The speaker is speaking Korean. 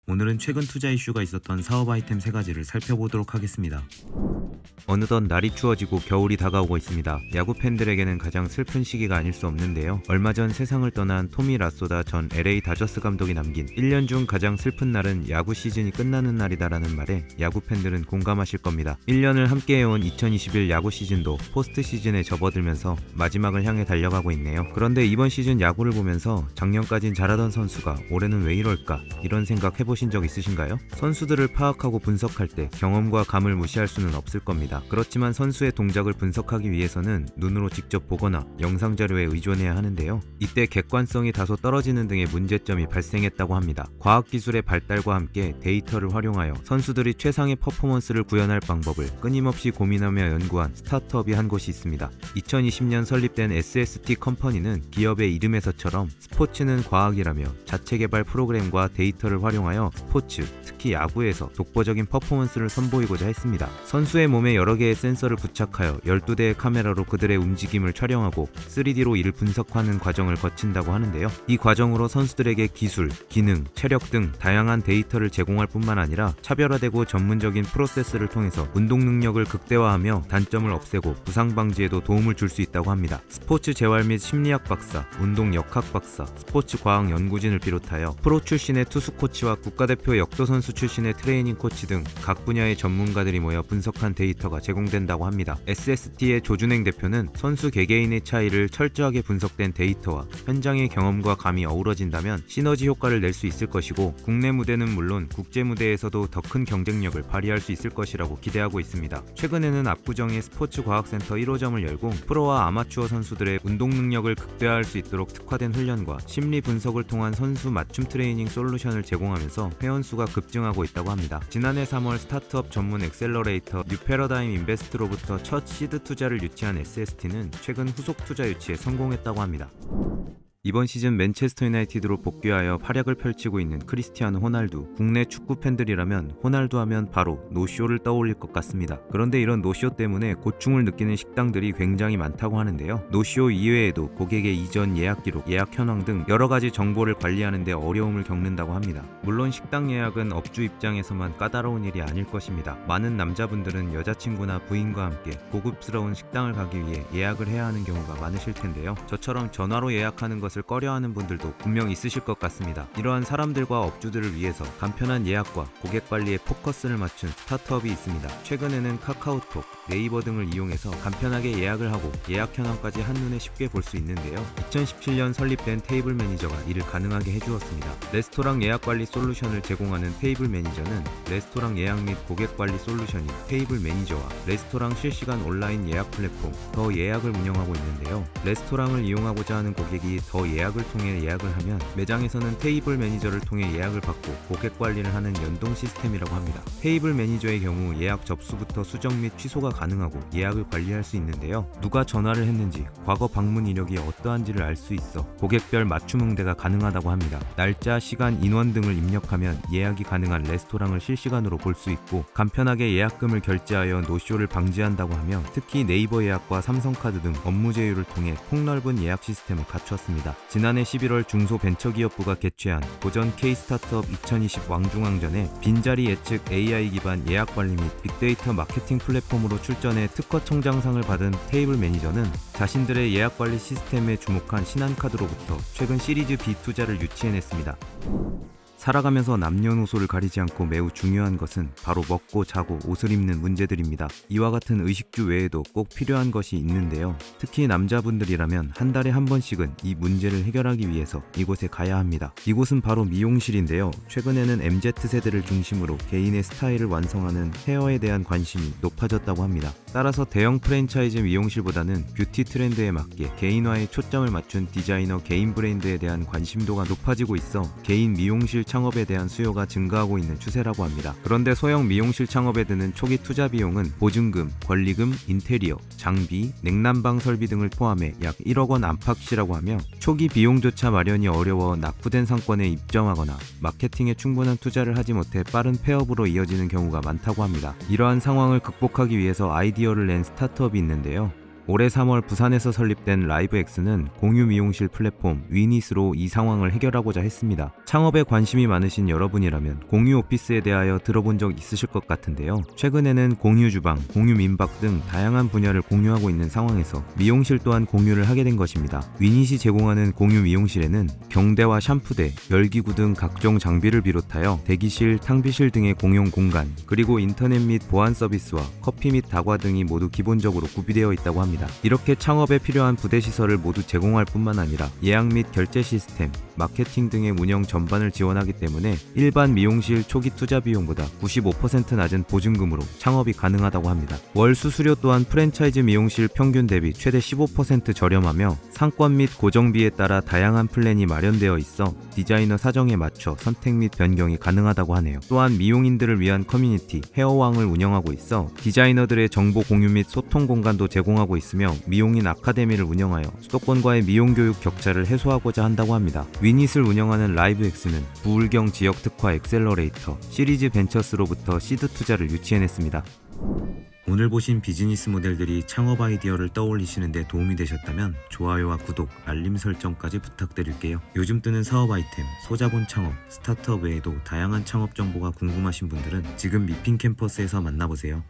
오늘은 최근 투자 이슈가 있었던 사업 아이템 3가지를 살펴보도록 하겠습니다. 어느덧 날이 추워지고 겨울이 다가오고 있습니다. 야구 팬들에게는 가장 슬픈 시기가 아닐 수 없는데요. 얼마 전 세상을 떠난 토미 라소다 전 LA 다저스 감독이 남긴 1년 중 가장 슬픈 날은 야구 시즌이 끝나는 날이다라는 말에 야구 팬들은 공감하실 겁니다. 1년을 함께해온 2021 야구 시즌도 포스트 시즌에 접어들면서 마지막을 향해 달려가고 있네요. 그런데 이번 시즌 야구를 보면서 작년까진 잘하던 선수가 올해는 왜 이럴까? 이런 생각 해보신 적 있으신가요? 선수들을 파악하고 분석할 때 경험과 감을 무시할 수는 없을 겁니다. 그렇지만 선수의 동작을 분석하기 위해서는 눈으로 직접 보거나 영상 자료에 의존해야 하는데요. 이때 객관성이 다소 떨어지는 등의 문제점이 발생했다고 합니다. 과학기술의 발달과 함께 데이터를 활용하여 선수들이 최상의 퍼포먼스를 구현할 방법을 끊임없이 고민하며 연구한 스타트업이 한 곳이 있습니다. 2020년 설립된 SST 컴퍼니는 기업의 이름에서처럼 스포츠는 과학이라며 자체 개발 프로그램과 데이터를 활용하여 스포츠, 특히 야구에서 독보적인 퍼포먼스를 선보이고자 했습니다. 선수의 몸에 여러 개의 센서를 부착하여 12대의 카메라로 그들의 움직임을 촬영하고 3D로 이를 분석하는 과정을 거친다고 하는데요. 이 과정으로 선수들에게 기술, 기능, 체력 등 다양한 데이터를 제공할 뿐만 아니라 차별화되고 전문적인 프로세스를 통해서 운동 능력을 극대화하며 단점을 없애고 부상 방지에도 도움을 줄 수 있다고 합니다. 스포츠 재활 및 심리학 박사, 운동 역학 박사, 스포츠 과학 연구진을 비롯하여 프로 출신의 투수 코치와 국가대표 역도 선수 출신의 트레이닝 코치 등 각 분야의 전문가들이 모여 분석한 데이터가 제공된다고 합니다. SST의 조준행 대표는 선수 개개인의 차이를 철저하게 분석된 데이터와 현장의 경험과 감이 어우러진다면 시너지 효과를 낼 수 있을 것이고 국내 무대는 물론 국제 무대에서도 더 큰 경쟁력을 발휘할 수 있을 것이라고 기대하고 있습니다. 최근에는 압구정의 스포츠 과학센터 1호점을 열고 프로와 아마추어 선수들의 운동 능력을 극대화할 수 있도록 특화된 훈련과 심리 분석을 통한 선수 맞춤 트레이닝 솔루션을 제공하면서 회원 수가 급증하고 있다고 합니다. 지난해 3월 스타트업 전문 엑셀러레이터 뉴패러다임 인베스트로부터 첫 시드 투자를 유치한 SST는 최근 후속 투자 유치에 성공했다고 합니다. 이번 시즌 맨체스터 유나이티드로 복귀하여 활약을 펼치고 있는 크리스티아노 호날두. 국내 축구 팬들이라면 호날두 하면 바로 노쇼를 떠올릴 것 같습니다. 그런데 이런 노쇼 때문에 고충을 느끼는 식당들이 굉장히 많다고 하는데요. 노쇼 이외에도 고객의 이전 예약 기록, 예약 현황 등 여러 가지 정보를 관리하는 데 어려움을 겪는다고 합니다. 물론 식당 예약은 업주 입장에서만 까다로운 일이 아닐 것입니다. 많은 남자분들은 여자친구나 부인과 함께 고급스러운 식당을 가기 위해 예약을 해야 하는 경우가 많으실 텐데요. 저처럼 전화로 예약하는 것을 꺼려하는 분들도 분명 있으실 것 같습니다. 이러한 사람들과 업주들을 위해서 간편한 예약과 고객 관리에 포커스를 맞춘 스타트업이 있습니다. 최근에는 카카오톡, 네이버 등을 이용해서 간편하게 예약을 하고 예약 현황까지 한눈에 쉽게 볼 수 있는데요. 2017년 설립된 테이블 매니저가 이를 가능하게 해주었습니다. 레스토랑 예약 관리 솔루션을 제공하는 테이블 매니저는 레스토랑 예약 및 고객 관리 솔루션인 테이블 매니저와 레스토랑 실시간 온라인 예약 플랫폼 더 예약을 운영하고 있는데요. 레스토랑을 이용하고자 하는 고객이 더 예약을 통해 예약을 하면 매장에서는 테이블 매니저를 통해 예약을 받고 고객 관리를 하는 연동 시스템이라고 합니다. 테이블 매니저의 경우 예약 접수부터 수정 및 취소가 가능하고 예약을 관리할 수 있는데요. 누가 전화를 했는지, 과거 방문 이력이 어떠한지를 알 수 있어 고객별 맞춤 응대가 가능하다고 합니다. 날짜, 시간, 인원 등을 입력하면 예약이 가능한 레스토랑을 실시간으로 볼 수 있고 간편하게 예약금을 결제하여 노쇼를 방지한다고 하며 특히 네이버 예약과 삼성카드 등 업무 제휴를 통해 폭넓은 예약 시스템을 갖추었습니다. 지난해 11월 중소벤처기업부가 개최한 도전 K-스타트업 2020 왕중왕전에 빈자리 예측 AI 기반 예약 관리 및 빅데이터 마케팅 플랫폼으로 출전해 특허 청장상을 받은 테이블 매니저는 자신들의 예약 관리 시스템에 주목한 신한카드로부터 최근 시리즈 B 투자를 유치해냈습니다. 살아가면서 남녀노소를 가리지 않고 매우 중요한 것은 바로 먹고 자고 옷을 입는 문제들입니다. 이와 같은 의식주 외에도 꼭 필요한 것이 있는데요. 특히 남자분들이라면 한 달에 한 번씩은 이 문제를 해결하기 위해서 이곳에 가야 합니다. 이곳은 바로 미용실인데요. 최근에는 MZ세대를 중심으로 개인의 스타일을 완성하는 헤어에 대한 관심이 높아졌다고 합니다. 따라서 대형 프랜차이즈 미용실보다는 뷰티 트렌드에 맞게 개인화에 초점을 맞춘 디자이너 개인 브랜드에 대한 관심도가 높아지고 있어 개인 미용실 창업에 대한 수요가 증가하고 있는 추세라고 합니다. 그런데 소형 미용실 창업에 드는 초기 투자 비용은 보증금, 권리금, 인테리어, 장비, 냉난방 설비 등을 포함해 약 1억 원 안팎이라고 하며 초기 비용조차 마련이 어려워 낙후된 상권에 입점하거나 마케팅에 충분한 투자를 하지 못해 빠른 폐업으로 이어지는 경우가 많다고 합니다. 이러한 상황을 극복하기 위해서 아이디어를 낸 스타트업이 있는데요. 올해 3월 부산에서 설립된 라이브엑스는 공유 미용실 플랫폼 위닛으로 이 상황을 해결하고자 했습니다. 창업에 관심이 많으신 여러분이라면 공유 오피스에 대하여 들어본 적 있으실 것 같은데요. 최근에는 공유 주방, 공유 민박 등 다양한 분야를 공유하고 있는 상황에서 미용실 또한 공유를 하게 된 것입니다. 위닛이 제공하는 공유 미용실에는 경대와 샴푸대, 열기구 등 각종 장비를 비롯하여 대기실, 탕비실 등의 공용 공간, 그리고 인터넷 및 보안 서비스와 커피 및 다과 등이 모두 기본적으로 구비되어 있다고 합니다. 이렇게 창업에 필요한 부대 시설을 모두 제공할 뿐만 아니라 예약 및 결제 시스템, 마케팅 등의 운영 전반을 지원하기 때문에 일반 미용실 초기 투자 비용보다 95% 낮은 보증금으로 창업이 가능하다고 합니다. 월 수수료 또한 프랜차이즈 미용실 평균 대비 최대 15% 저렴하며 상권 및 고정비에 따라 다양한 플랜이 마련되어 있어 디자이너 사정에 맞춰 선택 및 변경이 가능하다고 하네요. 또한 미용인들을 위한 커뮤니티 헤어왕을 운영하고 있어 디자이너들의 정보 공유 및 소통 공간도 제공하고 있으며 미용인 아카데미를 운영하여 수도권과의 미용 교육 격차를 해소하고자 한다고 합니다. 위닛을 운영하는 라이브엑스는 부울경 지역 특화 엑셀러레이터 시리즈 벤처스로부터 시드 투자를 유치해냈습니다. 오늘 보신 비즈니스 모델들이 창업 아이디어를 떠올리시는 데 도움이 되셨다면 좋아요와 구독, 알림 설정까지 부탁드릴게요. 요즘 뜨는 사업 아이템, 소자본 창업, 스타트업 외에도 다양한 창업 정보가 궁금하신 분들은 지금 미핑 캠퍼스에서 만나보세요.